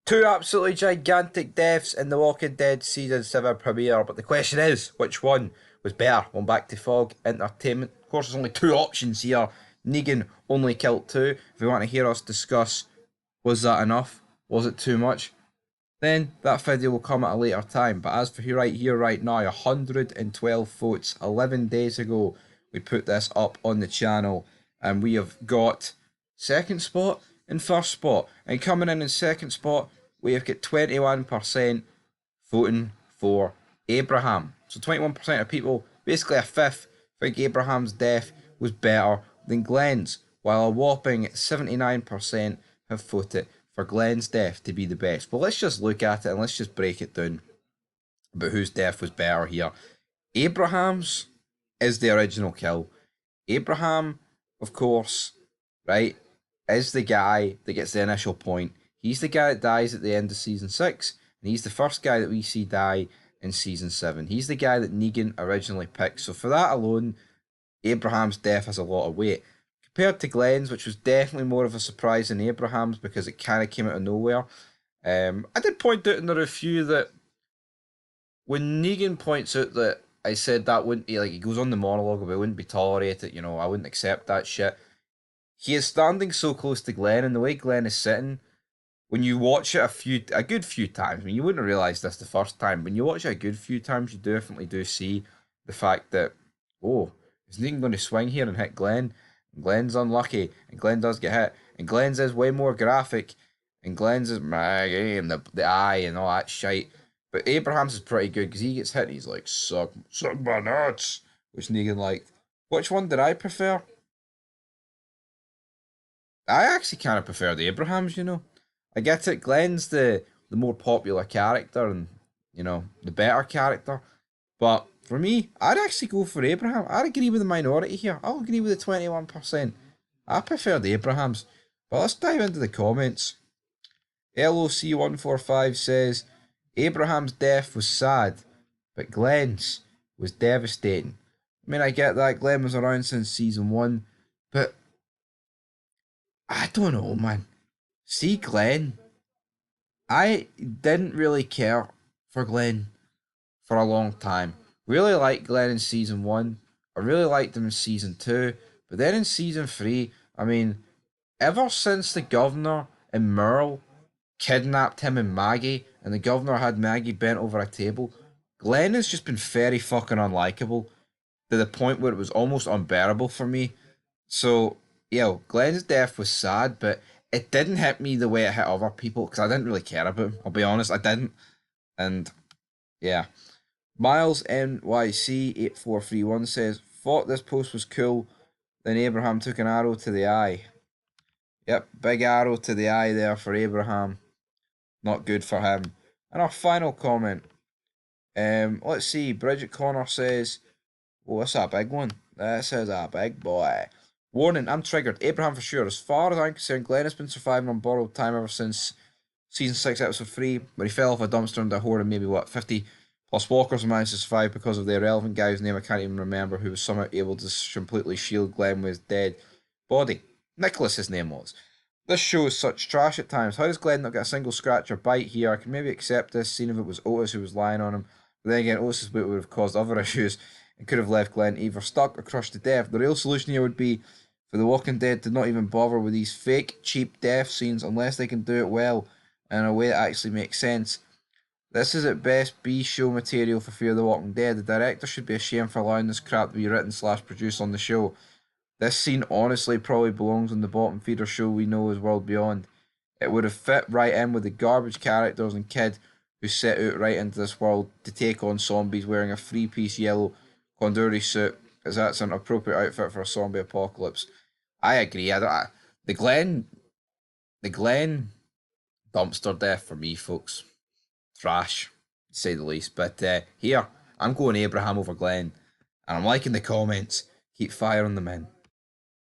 Two absolutely gigantic deaths in The Walking Dead Season 7 premiere, but the question is, which one was better? One back to Fog Entertainment. Of course, there's only two options here. Negan only killed two. If you want to hear us discuss, was that enough? Was it too much? Then that video will come at a later time. But as for right here, right now, 112 votes. 11 days ago, we put this up on the channel, and we have got second spot and first spot. And coming in second spot, we have got 21% voting for Abraham. So 21% of people, basically a fifth, think Abraham's death was better than Glenn's, while a whopping 79% have voted for Glenn's death to be the best. But let's just look at it and let's just break it down about whose death was better here. Abraham's is the original kill. Abraham, of course, right, is the guy that gets the initial point. He's the guy that dies at the end of season 6, and he's the first guy that we see die in season 7. He's the guy that Negan originally picked. So for that alone, Abraham's death has a lot of weight. Compared to Glenn's, which was definitely more of a surprise than Abraham's because it kind of came out of nowhere. I did point out in the review that when Negan points out that I said that wouldn't be, like, he goes on the monologue about it wouldn't be tolerated, you know, I wouldn't accept that shit. He is standing so close to Glenn, and the way Glenn is sitting, when you watch it a good few times, I mean, you wouldn't realise this the first time, when you watch it a good few times, you definitely do see the fact that, oh, is Negan going to swing here and hit Glenn? And Glenn's unlucky, and Glenn does get hit, and Glenn's is way more graphic, and Glenn's is Maggie, and the eye, and all that shite. But Abraham's is pretty good, because he gets hit, and he's like, suck my nuts, which Negan liked. Which one did I prefer? I actually kind of prefer the Abrahams, you know. I get it, Glenn's the more popular character, and, you know, the better character. But for me, I'd actually go for Abraham. I'd agree with the minority here. I'll agree with the 21%. I prefer the Abrahams. But let's dive into the comments. LOC145 says, Abraham's death was sad, but Glenn's was devastating. I mean, I get that. Glenn was around since season 1, but I don't know, man. See, Glenn, I didn't really care for Glenn for a long time. Really liked Glenn in season 1. I really liked him in season 2. But then in season 3, I mean, ever since the governor and Merle kidnapped him and Maggie, and the governor had Maggie bent over a table, Glenn has just been very fucking unlikable to the point where it was almost unbearable for me. So, yeah, Glenn's death was sad, but it didn't hit me the way it hit other people because I didn't really care about him. I'll be honest, I didn't. And yeah. Miles NYC8431 says, thought this post was cool. Then Abraham took an arrow to the eye. Yep, big arrow to the eye there for Abraham. Not good for him. And our final comment. Let's see. Bridget Connor says, oh, that's a big one. This is a big boy. Warning, I'm triggered. Abraham for sure. As far as I'm concerned, Glenn has been surviving on borrowed time ever since season 6, episode 3, where he fell off a dumpster into a horde of maybe, 50 plus walkers and managed to survive because of the irrelevant guy whose name I can't even remember, who was somehow able to completely shield Glenn with his dead body. Nicholas, his name was. This show is such trash at times. How does Glenn not get a single scratch or bite here? I can maybe accept this, seeing if it was Otis who was lying on him. But then again, Otis' weight would have caused other issues and could have left Glenn either stuck or crushed to death. The real solution here would be for The Walking Dead to not even bother with these fake, cheap death scenes unless they can do it well and in a way that actually makes sense. This is at best B show material for Fear the Walking Dead. The director should be ashamed for allowing this crap to be written / produced on the show. This scene honestly probably belongs on the bottom feeder show we know as World Beyond. It would have fit right in with the garbage characters and kid who set out right into this world to take on zombies wearing a 3-piece yellow Condori suit, as that's an appropriate outfit for a zombie apocalypse. I agree. The Glenn dumpster death for me, folks. Trash, to say the least. But here, I'm going Abraham over Glenn, and I'm liking the comments. Keep firing them in.